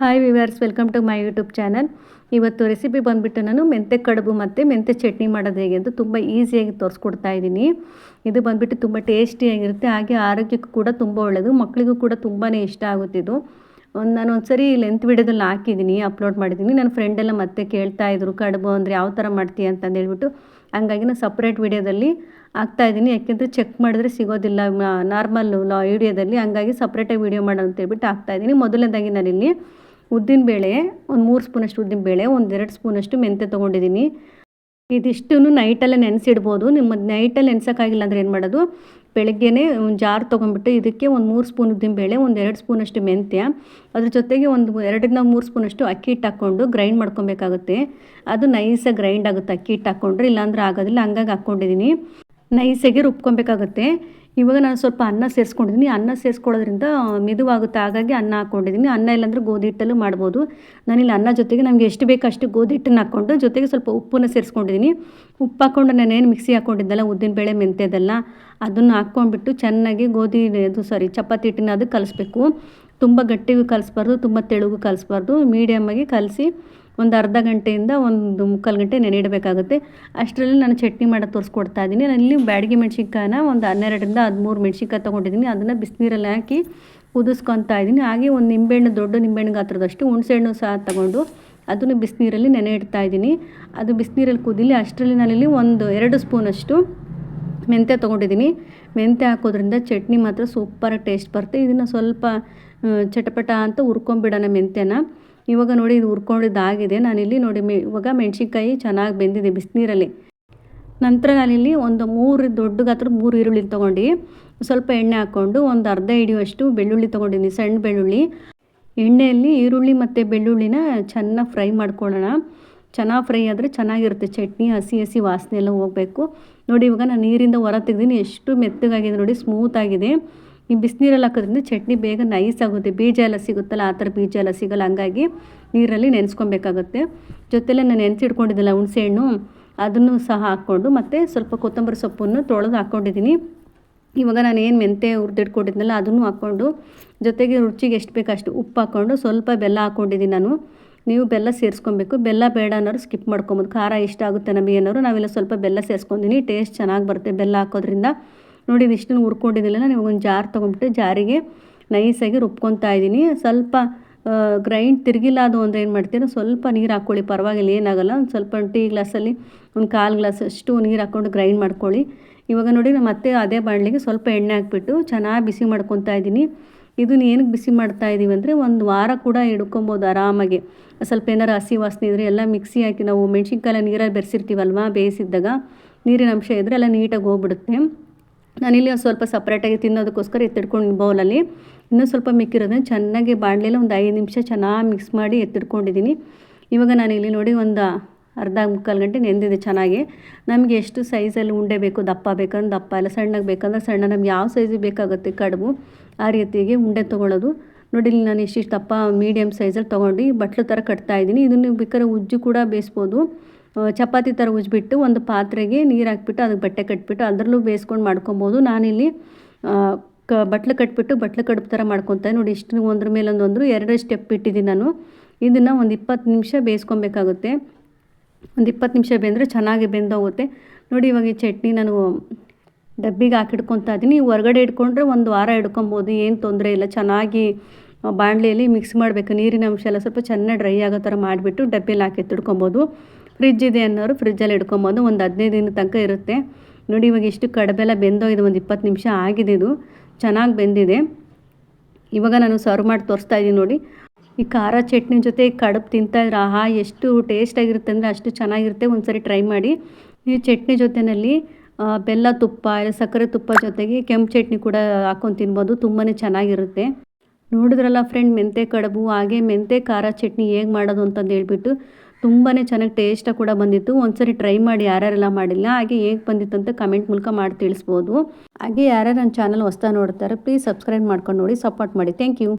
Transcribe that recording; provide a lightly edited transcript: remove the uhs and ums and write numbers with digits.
Hi viewers, welcome to my YouTube channel. ಇವತ್ತು recipe ಬಂದುಬಿಟ್ಟು ನಾನು ಮೆಂತ್ಯ ಕಡುಬು ಮತ್ತು ಮೆಂತ್ಯ ಚಟ್ನಿ ಮಾಡೋದು ಹೇಗೆ ಅಂತ ತುಂಬ ಈಸಿಯಾಗಿ ತೋರಿಸ್ಕೊಡ್ತಾ ಇದ್ದೀನಿ. ಇದು ಬಂದುಬಿಟ್ಟು ತುಂಬ ಟೇಸ್ಟಿಯಾಗಿರುತ್ತೆ, ಹಾಗೆ ಆರೋಗ್ಯಕ್ಕೂ ಕೂಡ ತುಂಬ ಒಳ್ಳೆಯದು, ಮಕ್ಕಳಿಗೂ ಕೂಡ ತುಂಬಾ ಇಷ್ಟ ಆಗುತ್ತಿದ್ದು. ನಾನು ಒಂದ್ಸರಿ ಲೆಂತ್ ವಿಡಿಯೋದಲ್ಲಿ ಹಾಕಿದ್ದೀನಿ, ಅಪ್ಲೋಡ್ ಮಾಡಿದ್ದೀನಿ. ನನ್ನ ಫ್ರೆಂಡೆಲ್ಲ ಮತ್ತೆ ಕೇಳ್ತಾಯಿದ್ರು ಕಡುಬು ಅಂದರೆ ಯಾವ ಥರ ಮಾಡ್ತೀಯ ಅಂತಂದು ಹೇಳ್ಬಿಟ್ಟು. ಹಂಗಾಗಿ ನಾನು ಸಪ್ರೇಟ್ ವಿಡಿಯೋದಲ್ಲಿ ಹಾಕ್ತಾಯಿದ್ದೀನಿ, ಯಾಕೆಂದರೆ ಚೆಕ್ ಮಾಡಿದ್ರೆ ಸಿಗೋದಿಲ್ಲ ನಾರ್ಮಲ್ಲು ವಿಡಿಯೋದಲ್ಲಿ. ಹಂಗಾಗಿ ಸಪ್ರೇಟಾಗಿ ವಿಡಿಯೋ ಮಾಡೋಣ ಅಂತೇಳ್ಬಿಟ್ಟು ಹಾಕ್ತಾಯಿದ್ದೀನಿ. ಮೊದಲನೇದಾಗಿ ನಾನಿಲ್ಲಿ ಉದ್ದಿನಬೇಳೆ, ಒಂದು 3 ಸ್ಪೂನಷ್ಟು ಉದ್ದಿನಬೇಳೆ, 1-2 ಸ್ಪೂನಷ್ಟು ಮೆಂತ್ಯ ತೊಗೊಂಡಿದ್ದೀನಿ. ಇದಿಷ್ಟನ್ನು ನೈಟಲ್ಲೇ ನೆನೆಸಿಡ್ಬೋದು. ನಿಮ್ಮ ನೈಟಲ್ಲಿ ನೆನೆಸೋಕ್ಕಾಗಿಲ್ಲ ಅಂದರೆ ಏನು ಮಾಡೋದು, ಬೆಳಗ್ಗೆನೇ ಒಂದು ಜಾರ್ ತೊಗೊಂಡ್ಬಿಟ್ಟು ಇದಕ್ಕೆ ಒಂದು 3 ಸ್ಪೂನ್ ಉದ್ದಿನಬೇಳೆ, 1-2 ಸ್ಪೂನಷ್ಟು ಮೆಂತ್ಯ, ಅದ್ರ ಜೊತೆಗೆ ಒಂದು 2-3 ಸ್ಪೂನಷ್ಟು ಅಕ್ಕಿ ಹಿಟ್ಟು ಹಾಕ್ಕೊಂಡು ಗ್ರೈಂಡ್ ಮಾಡ್ಕೊಬೇಕಾಗುತ್ತೆ. ಅದು ನೈಸಾಗಿ ಗ್ರೈಂಡ್ ಆಗುತ್ತೆ ಅಕ್ಕಿ ಹಿಟ್ಟು ಹಾಕ್ಕೊಂಡ್ರೆ, ಇಲ್ಲಾಂದ್ರೆ ಆಗೋದಿಲ್ಲ. ಹಂಗಾಗಿ ಹಾಕ್ಕೊಂಡಿದ್ದೀನಿ. ನೈಸಾಗಿ ರುಬ್ಕೊಬೇಕಾಗುತ್ತೆ. ಇವಾಗ ನಾನು ಸ್ವಲ್ಪ ಅನ್ನ ಸೇರಿಸ್ಕೊಂಡಿದ್ದೀನಿ. ಅನ್ನ ಸೇರಿಸ್ಕೊಳ್ಳೋದ್ರಿಂದ ಮೆದುವಾಗುತ್ತೆ, ಹಾಗಾಗಿ ಅನ್ನ ಹಾಕ್ಕೊಂಡಿದ್ದೀನಿ. ಅನ್ನ ಇಲ್ಲಾಂದರೆ ಗೋಧಿ ಹಿಟ್ಟಲ್ಲೂ ಮಾಡ್ಬೋದು. ನಾನಿಲ್ಲಿ ಅನ್ನ ಜೊತೆಗೆ ನಮಗೆ ಎಷ್ಟು ಬೇಕೋ ಅಷ್ಟು ಗೋಧಿ ಹಿಟ್ಟನ್ನು ಹಾಕ್ಕೊಂಡು ಜೊತೆಗೆ ಸ್ವಲ್ಪ ಉಪ್ಪನ್ನು ಸೇರಿಸ್ಕೊಂಡಿದ್ದೀನಿ. ಉಪ್ಪು ಹಾಕ್ಕೊಂಡು ನಾನೇನು ಮಿಕ್ಸಿ ಹಾಕ್ಕೊಂಡಿದ್ದಲ್ಲ ಉದ್ದಿನಬೇಳೆ ಮೆಂತ್ಯದೆಲ್ಲ, ಅದನ್ನು ಹಾಕ್ಕೊಂಡ್ಬಿಟ್ಟು ಚೆನ್ನಾಗಿ ಚಪಾತಿ ಹಿಟ್ಟನ್ನ ಅದು ಕಲಿಸ್ಬೇಕು. ತುಂಬ ಗಟ್ಟಿಗೂ ಕಲಿಸ್ಬಾರ್ದು, ತುಂಬ ತೆಳುಗೂ ಕಲಿಸ್ಬಾರ್ದು, ಮೀಡಿಯಮ್ಮಾಗಿ ಕಲಸಿ ಒಂದು ಅರ್ಧ ಗಂಟೆಯಿಂದ 1-3/4 ಗಂಟೆ ನೆನೆಯಿಡಬೇಕಾಗುತ್ತೆ. ಅಷ್ಟರಲ್ಲಿ ನಾನು ಚಟ್ನಿ ಮಾಡೋದು ತೋರಿಸ್ಕೊಡ್ತಾ ಇದ್ದೀನಿ. ನಾನಿಲ್ಲಿ ಬ್ಯಾಡಗಿ ಮೆಣ್ಸಿನ್ಕಾಯಿನ ಒಂದು 12-13 ಮೆಣ್ಸಿನ್ಕಾಯಿ ತೊಗೊಂಡಿದ್ದೀನಿ. ಅದನ್ನು ಬಿಸಿನೀರಲ್ಲಿ ಹಾಕಿ ಕುದಿಸ್ಕೊತಾ ಇದ್ದೀನಿ. ಹಾಗೆ ಒಂದು ನಿಂಬೆಹಣ್ಣು, ದೊಡ್ಡ ನಿಂಬೆಹಣ್ಣು ಗಾತ್ರದಷ್ಟು ಹುಣಸೆಹಣ್ಣು ಸಹ ತೊಗೊಂಡು ಅದನ್ನು ಬಿಸಿನೀರಲ್ಲಿ ನೆನೆ ಇಡ್ತಾ ಇದ್ದೀನಿ. ಅದು ಬಿಸಿನೀರಲ್ಲಿ ಕುದೀಲಿ. ಅಷ್ಟರಲ್ಲಿ ನಾನಿಲ್ಲಿ 1-2 ಸ್ಪೂನಷ್ಟು ಮೆಂತ್ಯ ತೊಗೊಂಡಿದ್ದೀನಿ. ಮೆಂತ್ಯ ಹಾಕೋದ್ರಿಂದ ಚಟ್ನಿ ಮಾತ್ರ ಸೂಪರಾಗಿ ಟೇಸ್ಟ್ ಬರುತ್ತೆ. ಇದನ್ನು ಸ್ವಲ್ಪ ಚಟಪಟ ಅಂತ ಹುರ್ಕೊಂಬಿಡೋಣ ಮೆಂತ್ಯನ. ಇವಾಗ ನೋಡಿ ಇದು ಹುರ್ಕೊಂಡಿದ್ದಾಗಿದೆ. ನಾನಿಲ್ಲಿ ನೋಡಿ ಇವಾಗ ಮೆಣಸಿನ್ಕಾಯಿ ಚೆನ್ನಾಗಿ ಬೆಂದಿದೆ ಬಿಸಿನೀರಲ್ಲಿ. ನಂತರ ನಾನಿಲ್ಲಿ ಒಂದು 3 ದೊಡ್ಡ ಗಾತ್ರದ 3 ಈರುಳ್ಳಿ ತೊಗೊಂಡು ಸ್ವಲ್ಪ ಎಣ್ಣೆ ಹಾಕ್ಕೊಂಡು ಒಂದು ಅರ್ಧ ಹಿಡಿಯುವಷ್ಟು ಬೆಳ್ಳುಳ್ಳಿ ತೊಗೊಂಡಿದ್ದೀನಿ, ಸಣ್ಣ ಬೆಳ್ಳುಳ್ಳಿ. ಎಣ್ಣೆಯಲ್ಲಿ ಈರುಳ್ಳಿ ಮತ್ತು ಬೆಳ್ಳುಳ್ಳಿನ ಚೆನ್ನಾಗಿ ಫ್ರೈ ಮಾಡ್ಕೊಳ್ಳೋಣ. ಚೆನ್ನಾಗಿ ಫ್ರೈ ಆದರೆ ಚೆನ್ನಾಗಿರುತ್ತೆ ಚಟ್ನಿ, ಹಸಿ ಹಸಿ ವಾಸನೆ ಎಲ್ಲ ಹೋಗಬೇಕು. ನೋಡಿ ಇವಾಗ ನಾನು ನೀರಿಂದ ಹೊರ ತೆಗೆದೀನಿ. ಎಷ್ಟು ಮೆತ್ತಗಾಗಿದೆ ನೋಡಿ, ಸ್ಮೂತಾಗಿದೆ. ಈ ಬಿಸಿನೀರಲ್ಲಿ ಹಾಕೋದ್ರಿಂದ ಚಟ್ನಿ ಬೇಗ ನೈಸ್ ಆಗುತ್ತೆ. ಬೀಜ ಎಲ್ಲ ಸಿಗುತ್ತಲ್ಲ, ಆ ಥರ ಬೀಜ ಎಲ್ಲ ಸಿಗೋಲ್ಲ. ಹಂಗಾಗಿ ನೀರಲ್ಲಿ ನೆನೆಸ್ಕೊಬೇಕಾಗುತ್ತೆ. ಜೊತೆಲೆ ನಾನು ನೆನೆಸಿಟ್ಕೊಂಡಿದ್ದೆಲ್ಲ ಹುಣಸೆಹಣ್ಣು, ಅದನ್ನು ಸಹ ಹಾಕ್ಕೊಂಡು ಮತ್ತು ಸ್ವಲ್ಪ ಕೊತ್ತಂಬರಿ ಸೊಪ್ಪನ್ನು ತೊಳೆದು ಹಾಕ್ಕೊಂಡಿದ್ದೀನಿ. ಇವಾಗ ನಾನು ಏನು ಮೆಂತ್ಯ ಹುರಿದಿಟ್ಕೊಂಡಿದ್ನಲ್ಲ ಅದನ್ನು ಹಾಕ್ಕೊಂಡು ಜೊತೆಗೆ ರುಚಿಗೆ ಎಷ್ಟು ಬೇಕು ಅಷ್ಟು ಉಪ್ಪು ಹಾಕ್ಕೊಂಡು ಸ್ವಲ್ಪ ಬೆಲ್ಲ ಹಾಕ್ಕೊಂಡಿದ್ದೀನಿ ನಾನು. ನೀವು ಬೆಲ್ಲ ಸೇರಿಸ್ಕೊಬೇಕು. ಬೆಲ್ಲ ಬೇಡ ಅನ್ನೋರು ಸ್ಕಿಪ್ ಮಾಡ್ಕೊಬೋದು. ಖಾರ ಇಷ್ಟ ಆಗುತ್ತೆ ನಮಗೆ ಅನ್ನೋರು ನಾವೆಲ್ಲ ಸ್ವಲ್ಪ ಬೆಲ್ಲ ಸೇರಿಸ್ಕೊಂಡಿನಿ. ಟೇಸ್ಟ್ ಚೆನ್ನಾಗಿ ಬರುತ್ತೆ ಬೆಲ್ಲ ಹಾಕೋದ್ರಿಂದ. ನೋಡಿ ಇದಿಷ್ಟನ್ನು ಹುರ್ಕೊಂಡಿದ್ದಿಲ್ಲ, ನೀವು ಒಂದು ಜಾರ್ ತೊಗೊಂಡ್ಬಿಟ್ಟು ಜಾರಿಗೆ ನೈಸಾಗಿ ರುಬ್ಕೊತಾ ಇದ್ದೀನಿ. ಸ್ವಲ್ಪ ಗ್ರೈಂಡ್ ತಿರುಗಿಲ್ಲ ಅದು ಅಂದರೆ ಏನು ಮಾಡ್ತೀರಾ, ಸ್ವಲ್ಪ ನೀರು ಹಾಕ್ಕೊಳ್ಳಿ, ಪರವಾಗಿಲ್ಲ, ಏನಾಗಲ್ಲ. ಒಂದು ಸ್ವಲ್ಪ ಟೀ ಗ್ಲಾಸಲ್ಲಿ ಒಂದು 1/4 ಗ್ಲಾಸ್ ಅಷ್ಟು ನೀರು ಹಾಕ್ಕೊಂಡು ಗ್ರೈಂಡ್ ಮಾಡ್ಕೊಳ್ಳಿ. ಇವಾಗ ನೋಡಿ ನಾನು ಮತ್ತೆ ಅದೇ ಬಾಣಲಿಗೆ ಸ್ವಲ್ಪ ಎಣ್ಣೆ ಹಾಕ್ಬಿಟ್ಟು ಚೆನ್ನಾಗಿ ಬಿಸಿ ಮಾಡ್ಕೊತಾ ಇದ್ದೀನಿ. ಇದನ್ನು ಏನಕ್ಕೆ ಬಿಸಿ ಮಾಡ್ತಾ ಇದ್ದೀವಿ ಅಂದರೆ 1 ವಾರ ಕೂಡ ಹಿಡ್ಕೊಬೋದು ಆರಾಮಾಗಿ. ಸ್ವಲ್ಪ ಏನಾರು ಹಸಿ ವಾಸನೆ ಇದ್ದರೆ ಎಲ್ಲ ಮಿಕ್ಸಿ ಹಾಕಿ ನಾವು ಮೆಣಸಿನ್ಕಾಯಿ ನೀರಲ್ಲಿ ಬೆರೆಸಿರ್ತೀವಲ್ವ, ಬೇಯಿಸಿದ್ದಾಗ ನೀರಿನ ಅಂಶ ಇದ್ದರೆ ಎಲ್ಲ ನೀಟಾಗಿ ಹೋಗ್ಬಿಡುತ್ತೆ. ನಾನಿಲ್ಲಿ ಒಂದು ಸ್ವಲ್ಪ ಸಪ್ರೇಟಾಗಿ ತಿನ್ನೋದಕ್ಕೋಸ್ಕರ ಎತ್ತಿಡ್ಕೊಂಡು ಬೌಲಲ್ಲಿ ಇನ್ನೂ ಸ್ವಲ್ಪ ಮಿಕ್ಕಿರೋದನ್ನು ಚೆನ್ನಾಗಿ ಬಾಣಲೆಯಲ್ಲಿ ಒಂದು 5 ನಿಮಿಷ ಚೆನ್ನಾಗಿ ಮಿಕ್ಸ್ ಮಾಡಿ ಎತ್ತಿಡ್ಕೊಂಡಿದ್ದೀನಿ. ಇವಾಗ ನಾನಿಲ್ಲಿ ನೋಡಿ ಒಂದು ಅರ್ಧ-ಮುಕ್ಕಾಲು ಗಂಟೆ ನೆಂದಿದೆ ಚೆನ್ನಾಗಿ. ನಮಗೆ ಎಷ್ಟು ಸೈಜಲ್ಲಿ ಉಂಡೆ ಬೇಕು, ದಪ್ಪ ಬೇಕಂದ್ರೆ ದಪ್ಪ, ಇಲ್ಲ ಸಣ್ಣಗೆ ಬೇಕಂದ್ರೆ ಸಣ್ಣ, ನಮ್ಗೆ ಯಾವ ಸೈಜಿಗೆ ಬೇಕಾಗುತ್ತೆ ಕಡುಬು ಆ ರೀತಿಗೆ ಉಂಡೆ ತೊಗೊಳ್ಳೋದು. ನೋಡಿ ಇಲ್ಲಿ ನಾನು ಇಷ್ಟಿಷ್ಟು ದಪ್ಪ ಮೀಡಿಯಮ್ ಸೈಜಲ್ಲಿ ತೊಗೊಂಡು ಬಟ್ಲು ಥರ ಕಟ್ತಾಯಿದ್ದೀನಿ. ಇದನ್ನು ಬೇಕಾದ್ರೆ ಉಜ್ಜು ಕೂಡ ಬೇಯಿಸ್ಬೋದು. ಚಪಾತಿ ಥರ ಉಜ್ಜಿಬಿಟ್ಟು ಒಂದು ಪಾತ್ರೆಗೆ ನೀರು ಹಾಕ್ಬಿಟ್ಟು ಅದಕ್ಕೆ ಬಟ್ಟೆ ಕಟ್ಬಿಟ್ಟು ಅದರಲ್ಲೂ ಬೇಯಿಸ್ಕೊಂಡು ಮಾಡ್ಕೊಬೋದು. ನಾನಿಲ್ಲಿ ಬಟ್ಲು ಕಟ್ಬಿಟ್ಟು ಬಟ್ಲು ಕಡುಬು ಥರ ಮಾಡ್ಕೊತಾರೆ. ನೋಡಿ ಇಷ್ಟು ಒಂದ್ರ ಮೇಲೊಂದು 2 ಸ್ಟೆಪ್ ಇಟ್ಟಿದ್ದೀನಿ ನಾನು. ಇದನ್ನು ಒಂದು 20 ನಿಮಿಷ ಬೇಯಿಸ್ಕೊಬೇಕಾಗುತ್ತೆ. ಒಂದು 20 ನಿಮಿಷ ಬೆಂದರೆ ಚೆನ್ನಾಗಿ ಬೆಂದೋಗುತ್ತೆ. ನೋಡಿ ಇವಾಗ ಈ ಚಟ್ನಿ ನಾನು ಡಬ್ಬಿಗೆ ಹಾಕಿಡ್ಕೊತಾ ಇದ್ದೀನಿ. ಹೊರಗಡೆ ಇಟ್ಕೊಂಡ್ರೆ 1 ವಾರ ಇಟ್ಕೊಬೋದು, ಏನು ತೊಂದರೆ ಇಲ್ಲ. ಚೆನ್ನಾಗಿ ಬಾಣಲೆಯಲ್ಲಿ ಮಿಕ್ಸ್ ಮಾಡಬೇಕು. ನೀರಿನ ಅಂಶ ಎಲ್ಲ ಸ್ವಲ್ಪ ಚೆನ್ನಾಗಿ ಡ್ರೈ ಆಗೋ ಥರ ಮಾಡಿಬಿಟ್ಟು ಡಬ್ಬಿಯಲ್ಲಿ ಹಾಕಿ ಎತ್ತಿಡ್ಕೊಬೋದು. ಫ್ರಿಜ್ ಇದೆ ಅನ್ನೋರು ಫ್ರಿಜ್ಜಲ್ಲಿ ಇಟ್ಕೊಬೋದು, ಒಂದು 15 ದಿನ ತನಕ ಇರುತ್ತೆ. ನೋಡಿ ಇವಾಗ ಇಷ್ಟು ಕಡುಬೆಲ್ಲ ಬೆಂದೋಗಿದೆ, ಒಂದು 20 ನಿಮಿಷ ಆಗಿದೆ, ಇದು ಚೆನ್ನಾಗಿ ಬೆಂದಿದೆ. ಇವಾಗ ನಾನು ಸರ್ವ್ ಮಾಡಿ ತೋರಿಸ್ತಾ ಇದ್ದೀನಿ ನೋಡಿ. ಈ ಖಾರ ಚಟ್ನಿ ಜೊತೆ ಕಡುಬು ತಿಂತಾಯಿದ್ರೆ ಆಹಾ ಎಷ್ಟು ಟೇಸ್ಟಾಗಿರುತ್ತೆ ಅಂದರೆ ಅಷ್ಟು ಚೆನ್ನಾಗಿರುತ್ತೆ. ಒಂದ್ಸರಿ ಟ್ರೈ ಮಾಡಿ. ಈ ಚಟ್ನಿ ಜೊತೆಯಲ್ಲಿ ಬೆಲ್ಲ ತುಪ್ಪ ಇಲ್ಲ ಸಕ್ಕರೆ ತುಪ್ಪ ಜೊತೆಗೆ ಕೆಂಪು ಚಟ್ನಿ ಕೂಡ ಹಾಕ್ಕೊಂಡು ತಿನ್ಬೋದು, ತುಂಬಾ ಚೆನ್ನಾಗಿರುತ್ತೆ. ನೋಡಿದ್ರಲ್ಲ ಫ್ರೆಂಡ್, ಮೆಂತ್ಯ ಕಡುಬು ಹಾಗೆ ಮೆಂತ್ಯ ಖಾರ ಚಟ್ನಿ ಹೇಗೆ ಮಾಡೋದು ಅಂತಂದು ಹೇಳ್ಬಿಟ್ಟು ತುಂಬಾ ಚೆನ್ನಾಗಿ ಟೇಸ್ಟಾಗಿ ಕೂಡ ಬಂದಿತ್ತು. ಒಂದ್ಸರಿ ಟ್ರೈ ಮಾಡಿ ಯಾರ್ಯಾರೆಲ್ಲ ಮಾಡಿಲ್ಲ. ಹಾಗೆ ಹೇಗೆ ಬಂದಿತ್ತು ಅಂತ ಕಮೆಂಟ್ ಮೂಲಕ ಮಾಡಿ ತಿಳಿಸ್ಬೋದು. ಹಾಗೆ ಯಾರ್ಯಾರು ನನ್ನ ಚಾನಲ್ ಹೊಸ್ದಾಗಿ ನೋಡ್ತಾರೆ ಪ್ಲೀಸ್ ಸಬ್ಸ್ಕ್ರೈಬ್ ಮಾಡ್ಕೊಂಡು ನೋಡಿ, ಸಪೋರ್ಟ್ ಮಾಡಿ. Thank you.